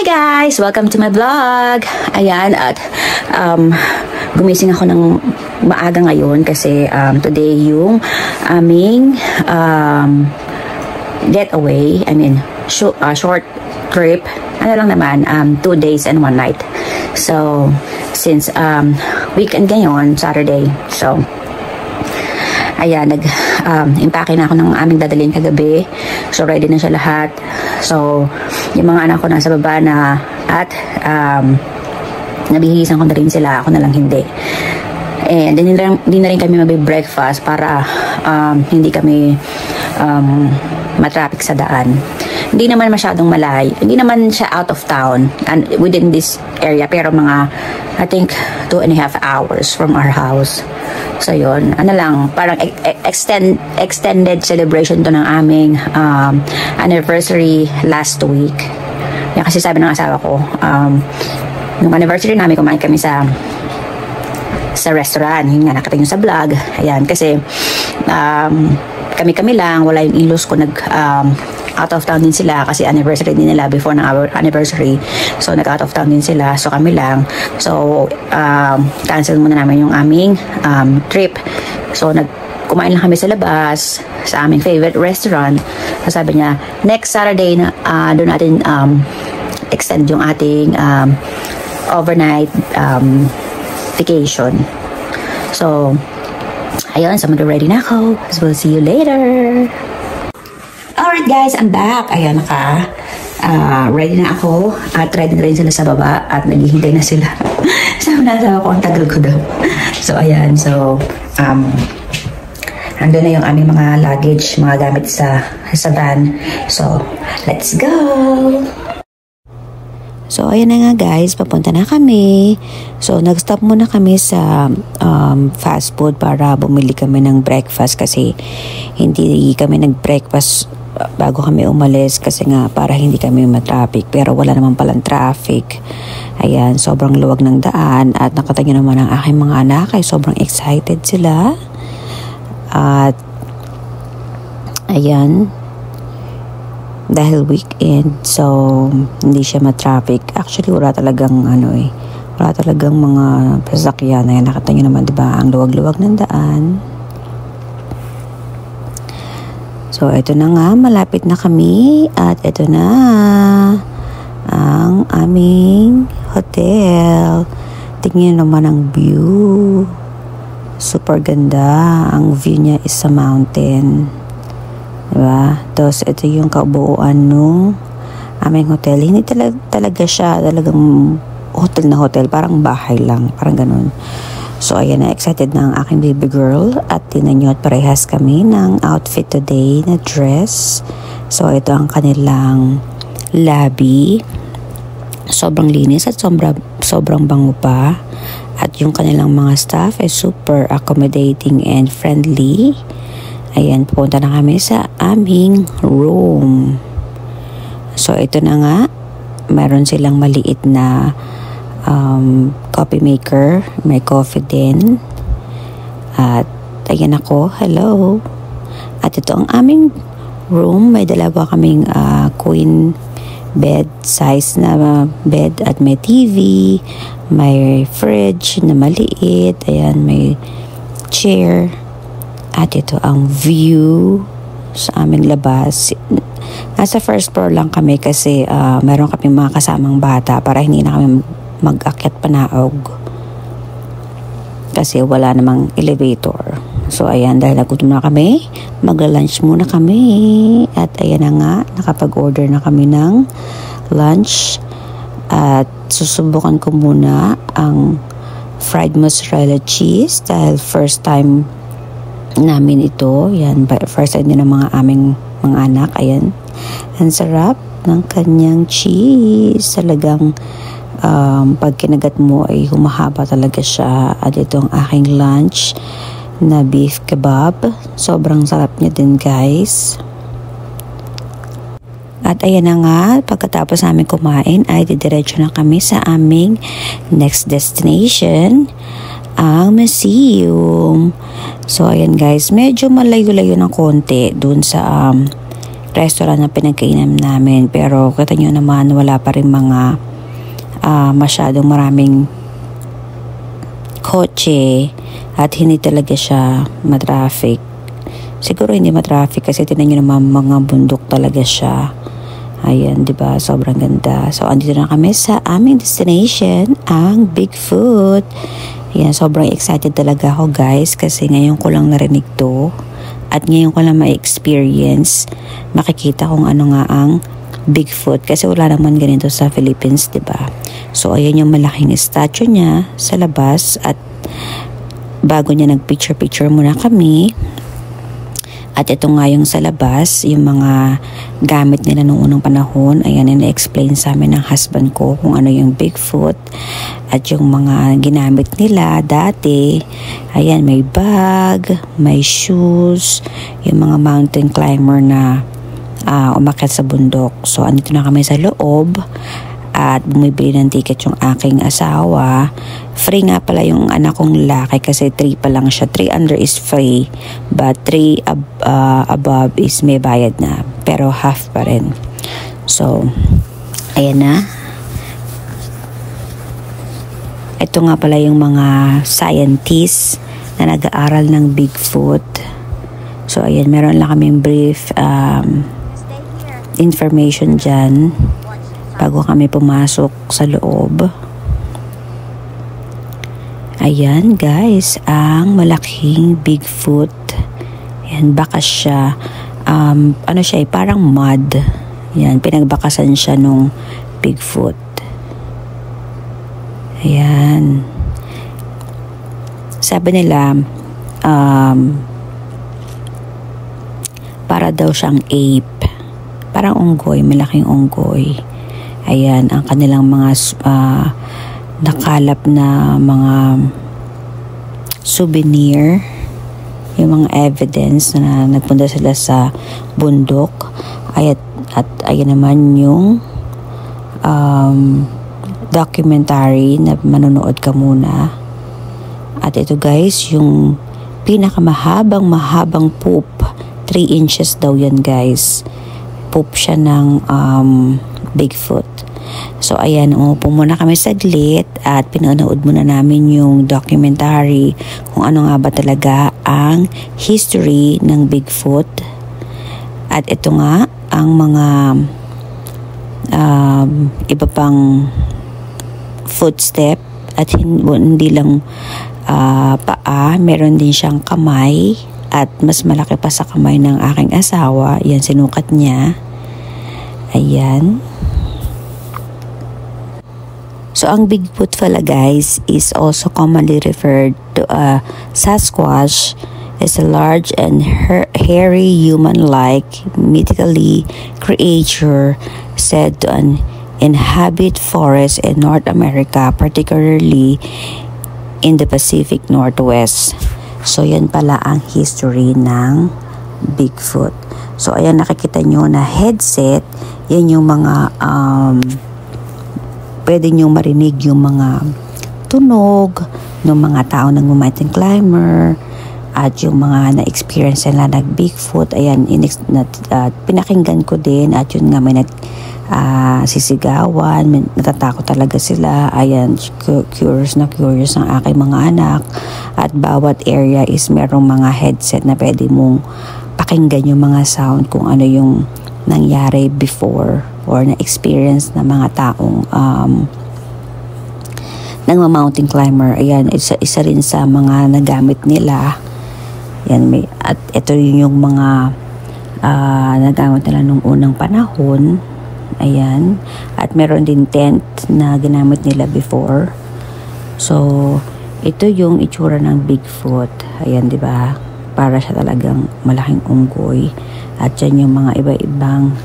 guys! Welcome to my vlog! Ayan, at gumising ako ng maaga ngayon kasi today yung aming getaway. I mean, short trip. Ano lang naman, 2 days and 1 night. So, since weekend ngayon, Saturday. So, ayan, impake na ako ng aming dadalhin kagabi. So, ready na siya lahat. So, yung mga anak ko nasa baba na at nabihisan ko na rin sila. Ako na lang hindi. And hindi na rin kami mag-breakfast para hindi kami matraffic sa daan. Hindi naman masyadong malayo. Hindi naman siya out of town and within this area. Pero mga, I think, 2.5 hours from our house. So, yun. Ano lang, parang extended celebration to ng aming anniversary last week. Yan, kasi sabi ng asawa ko, nung anniversary namin, kumain kami sa restaurant. Yun nga, nakita nyo sa vlog. Ayan, kasi kami lang, wala yung in-laws ko out of town din sila kasi anniversary din nila before ng our anniversary. So, nag-out of town din sila. So, kami lang. So, cancel muna namin yung aming trip. So, kumain lang kami sa labas sa aming favorite restaurant. So, sabi niya, next Saturday na doon natin extend yung ating overnight vacation. So, ayun. So, mag-ready na ako. So, we'll see you later. Alright guys, I'm back. Ayan, ready na ako. At ready na rin sila sa baba. At naghihintay na sila. Sabi na ako, ang tagal ko daw. So, ayan. So, andun na yung aming mga luggage, mga gamit sa van. So, let's go! So, ayan na nga guys, papunta na kami. So, nag-stop muna kami sa fast food para bumili kami ng breakfast kasi hindi kami nag-breakfast bago kami umalis kasi nga para hindi kami matraffic. Pero wala naman palang traffic. Ayan, sobrang luwag ng daan at nakita nyo naman ang aking mga anak ay sobrang excited sila. At ayan, dahil weekend, so hindi siya matraffic. Actually, wala talagang wala talagang mga sasakyan. Ayan, nakita nyo naman, diba, ang luwag-luwag ng daan. So, ito na nga, malapit na kami at ito na ang aming hotel. Tingnan naman ang view. Super ganda. Ang view niya is sa mountain. Diba? Tapos, ito yung kabuuan nung aming hotel. Hindi talaga siya talagang hotel na hotel. Parang bahay lang. Parang ganun. So, ayan na, excited na ang aking baby girl at tinan nyo at parehas kami ng outfit today na dress. So, ito ang kanilang lobby. Sobrang linis at sobrang bango pa. At yung kanilang mga staff ay super accommodating and friendly. Ayan, pupunta na kami sa aming room. So, ito na nga, meron silang maliit na coffee maker. May coffee din. At ayan ako, hello. At ito ang aming room. May dalawa kaming queen bed size na bed at may TV, may fridge na maliit, ayan, may chair. At ito ang view sa aming labas. Nasa first floor lang kami kasi meron kami mga kasamang bata para hindi na kami mag-akyat panaog kasi wala namang elevator. So ayan, dahil nagutom na kami, magla-lunch muna kami at ayan na nga, nakapag-order na kami ng lunch at susubukan ko muna ang fried mozzarella cheese dahil first time namin ito. Yan, first time din ng aming mga anak. Ayan, ang sarap ng kanyang cheese. Talagang pag kinagat mo ay humahaba talaga siya. At ito ang aking lunch na beef kebab. Sobrang sarap niya din guys. At ayan na nga, pagkatapos namin kumain ay didiretso na kami sa aming next destination, ang museum. So ayan guys, medyo malayo-layo ng konti dun sa restaurant na pinagkainan namin. Pero kita nyo naman, wala pa rin mga masyadong maraming kotse at hindi talaga siya matraffic. Siguro hindi matraffic kasi tinan nyo naman mga bundok talaga siya. Ayan, diba? Sobrang ganda. So, andito na kami sa aming destination, ang Bigfoot. Ayan, sobrang excited talaga ako guys kasi ngayon ko lang narinig to at ngayon ko lang ma-experience, makikita kung ano nga ang Bigfoot kasi wala naman ganito sa Philippines, diba? So, ayan yung malaking statue niya sa labas at bago niya nag-picture-picture muna kami. At ito nga yung sa labas, yung mga gamit nila noong unang panahon. Ayan, na-explain sa amin ng husband ko kung ano yung Bigfoot at yung mga ginamit nila dati. Ayan, may bag, may shoes, yung mga mountain climber na umakyat sa bundok. So, andito na kami sa loob at bumibili ng ticket yung aking asawa. Free nga pala yung anak kong lalaki kasi 3 pa lang siya. 3 under is free but 3 above is may bayad na. Pero half pa rin. So, ayan na. Ito nga pala yung mga scientists na nag-aaral ng Bigfoot. So, ayan. Meron lang kaming brief information dyan bago kami pumasok sa loob. Ayan guys, ang malaking Bigfoot. Ayan, bakas siya. Ano siya, parang mud. Ayan, pinagbakasan siya nung Bigfoot. Ayan. Sabi nila, para daw siyang ape. Parang unggoy, malaking unggoy. Ayan, ang kanilang mga nakalap na mga souvenir, yung mga evidence na nagpunta sila sa bundok. At ayan naman yung documentary na manonood ka muna. At ito guys, yung pinakamahabang poop. 3 inches daw yan guys. Poop siya ng Bigfoot. So ayan, umupo muna kami saglit at pinanood muna namin yung documentary kung ano nga ba talaga ang history ng Bigfoot. At ito nga ang mga iba pang footstep at hindi lang paa, meron din siyang kamay at mas malaki pa sa kamay ng aking asawa. Yan, sinukat niya. Ayan. So, ang Bigfoot pala guys is also commonly referred to a Sasquatch as a large and hairy human-like mythically creature said to inhabit forests in North America, particularly in the Pacific Northwest. So, yan pala ang history ng Bigfoot. So, ayan, nakikita nyo na headset, yan yung mga pwede nyo marinig yung mga tunog ng mga tao ng mountain climber at yung mga na-experience nila ng Bigfoot. Ayan, pinakinggan ko din at yun nga may sisigawan, natatakot talaga sila. Ayan, curious ang aking mga anak at bawat area is merong mga headset na pwede mong pakinggan yung mga sound kung ano yung nangyari before or na-experience na mga taong ng mga mountain climber. Ayan, isa rin sa mga nagamit nila. Ayan, at ito yung mga nagamit nila nung unang panahon. Ayan, at meron din tent na ginamit nila before. So, ito yung itsura ng Bigfoot. Ayan, di ba? Para siya talagang malaking unggoy. At yan yung mga iba-ibang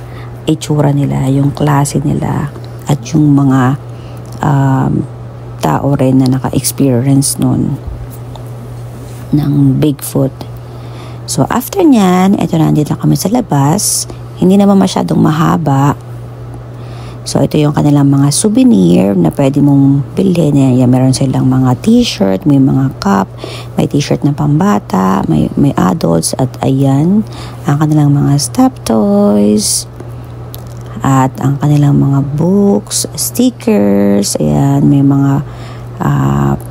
itsura nila, yung klase nila, at yung mga tao rin na naka-experience nun ng Bigfoot. So, after nyan, ito na, nandito kami sa labas. Hindi naman masyadong mahaba. So ito yung kanilang mga souvenir na pwede mong bilhin. Yan, meron silang mga t-shirt, may mga cup, may t-shirt na pambata, may adults, at ayan ang kanilang mga stuffed toys. At ang kanilang mga books, stickers, ayan, may mga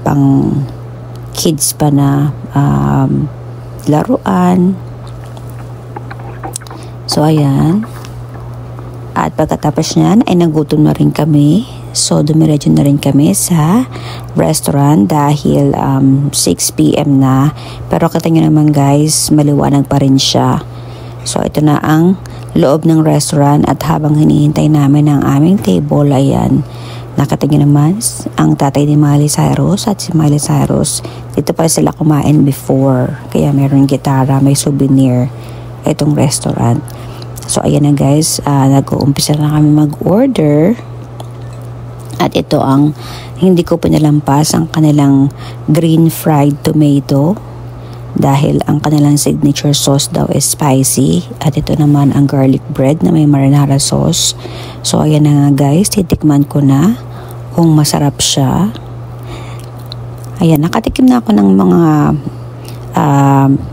pang kids pa na laruan. So ayan. At pagkatapos niyan ay nagutom na rin kami. So dumiretso na rin kami sa restaurant dahil 6 PM na. Pero kita nyo naman guys, maliwanag pa rin siya. So ito na ang loob ng restaurant, at habang hinihintay namin ang aming table, ayan, nakita nyo naman ang tatay ni Miley Cyrus at si Miley Cyrus. Dito pa sila kumain before, kaya meron gitara, may souvenir itong restaurant. So ayan na guys, nag-uumpisa na kami mag-order. At ito ang hindi ko pinalampas, ang kanilang green fried tomato, dahil ang kanilang signature sauce daw is spicy. At ito naman ang garlic bread na may marinara sauce. So ayan na nga guys, titikman ko na kung masarap siya. Ayan, nakatikim na ako ng mga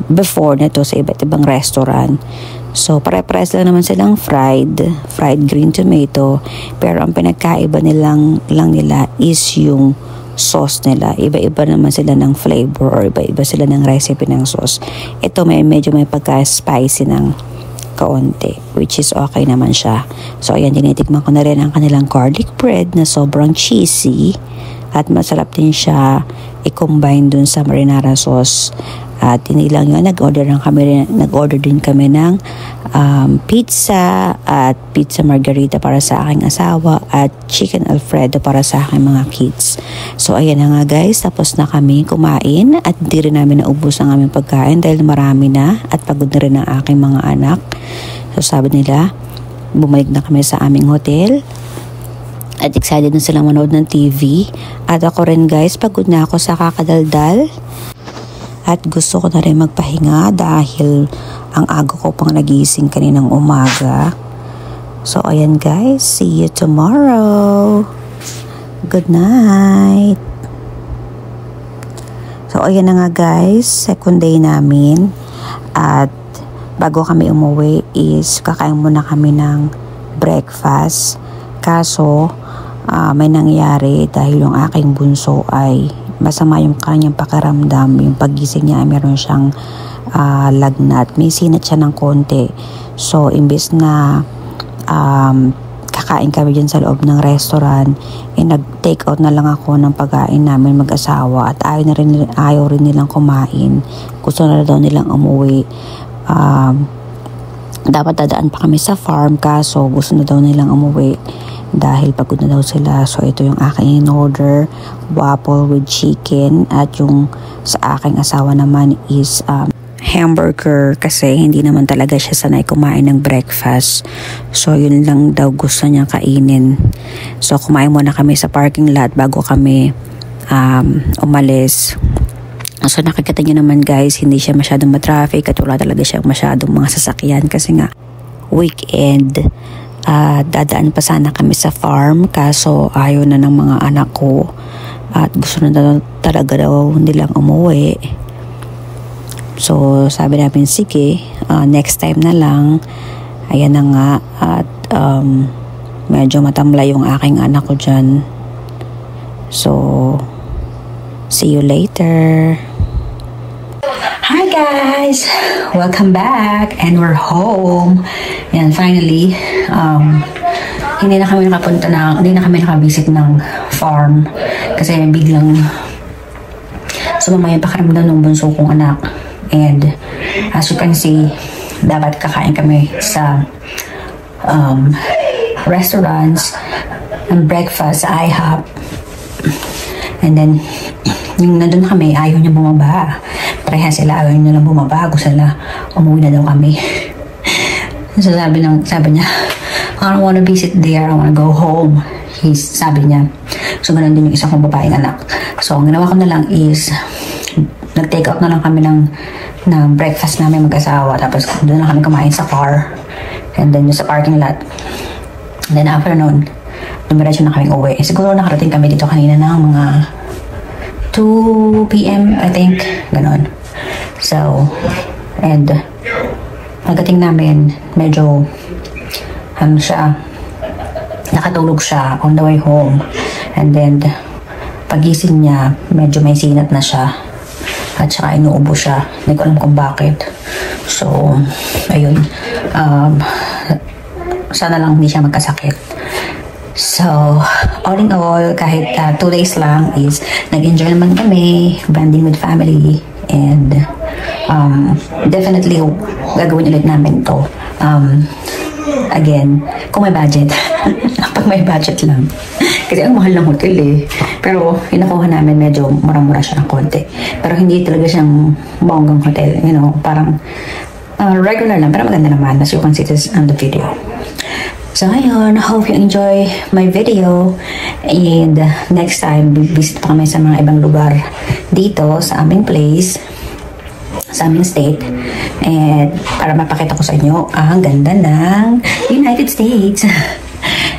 before nito sa iba't ibang restaurant. So pare-pares lang naman silang fried green tomato, pero ang pinagkaiba lang nila is yung sauce nila. Iba-iba naman sila ng flavor, or iba-iba sila ng recipe ng sauce. Ito medyo may pagka-spicy ng kaunti, which is okay naman siya. So ayan, tinitikman ko na rin ang kanilang garlic bread na sobrang cheesy, at masarap din siya i-combine dun sa marinara sauce. At hindi lang yun, nag-order din kami ng pizza at pizza margarita para sa aking asawa, at chicken alfredo para sa aking mga kids. So ayan na nga guys, tapos na kami kumain, at hindi rin namin naubos ang aming pagkain dahil marami na, at pagod na rin ang aking mga anak. So sabi nila, bumalik na kami sa aming hotel, at excited na silang manood ng TV. At ako rin guys, pagod na ako sa kakadaldal, at gusto ko na rin magpahinga dahil ang aga ko pang nagising kaninang umaga. So ayan guys, see you tomorrow. Good night. So ayan na nga guys, second day namin, at bago kami umuwi is kakain muna kami ng breakfast. Kaso may nangyari dahil yung aking bunso ay masama yung kanyang pakiramdam. Yung paggising niya ay meron siyang lagnat. May sinat siya ng konti. So imbes na kakain kami dyan sa loob ng restaurant, nag-take out na lang ako ng pagkain namin mag-asawa, at ayaw rin nilang kumain. Gusto na daw nilang umuwi. Dapat dadaan pa kami sa farm, kaso gusto na daw nilang umuwi dahil pagod na daw sila. So ito yung aking in-order, waffle with chicken, at yung sa aking asawa naman is hamburger, kasi hindi naman talaga siya sanay kumain ng breakfast. So yun lang daw gusto niya kainin. So kumain muna kami sa parking lot bago kami umalis. So nakikita niyo naman guys, hindi siya masyadong matraffic, at wala talaga siyang masyadong mga sasakyan kasi nga weekend. Dadaan pa sana kami sa farm, kaso ayaw na ng mga anak ko, at gusto na talaga daw nilang umuwi. So sabi namin, sige, next time na lang. Ayan na nga, at medyo matamlay yung aking anak ko dyan. So see you later. Hi guys! Welcome back, and we're home. And finally, hindi na kami nakabisit ng farm kasi biglang sumama yung pakiramdam ng bunso kong anak. And as you can see, dapat kakain kami sa restaurants ng breakfast sa IHOP. And then yung nandun kami, ayaw niya bumaba. Pareha sila, ayaw niya lang bumaba. Gusto nila, umuwi na daw kami. So sabi niya, I don't wanna visit there, I wanna go home. Sabi niya. So ganun din yung isa kong babaeng anak. So ang ginawa ko na lang is, nag-take out na lang kami ng breakfast namin mag-asawa. Tapos doon na kami kumain sa car. And then yung sa parking lot. And then after noon, dumiretso na kaming uwi. Siguro nakarating kami dito kanina ng mga 2 p.m. I think, ganon. So, and pagdating namin, medyo nakatulog siya on the way home. And then, pagising niya, medyo may sinat na siya. At saka inuubo siya. Hindi ko alam kung bakit. So, ayun. Sana lang hindi siya magkasakit. So, all in all, kahit 2 days lang is nag-enjoy naman kami, banding with family. And, definitely, gagawin ulit namin to. Again, kung may budget. Pag may budget lang. Kasi ang mahal ng hotel eh. Pero, inakuha namin medyo mura-mura siya ng konti. Pero hindi talaga siyang bonggang hotel. You know, parang regular lang. Pero maganda naman, as you can see this on the video. So, ayun. Hope you enjoy my video. And next time, visit pa kami sa mga ibang lugar dito sa aming place, sa aming state. And para mapakita ko sa inyo ang ganda ng United States.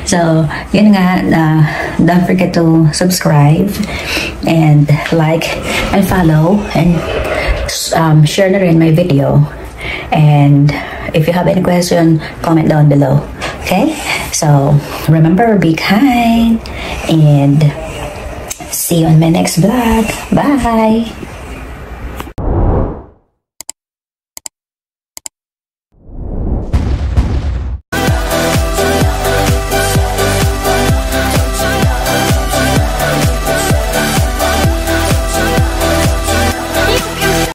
So, yun nga, don't forget to subscribe and like and follow and share na rin my video. And if you have any question, comment down below. Okay? So, remember, be kind and see you on my next vlog. Bye!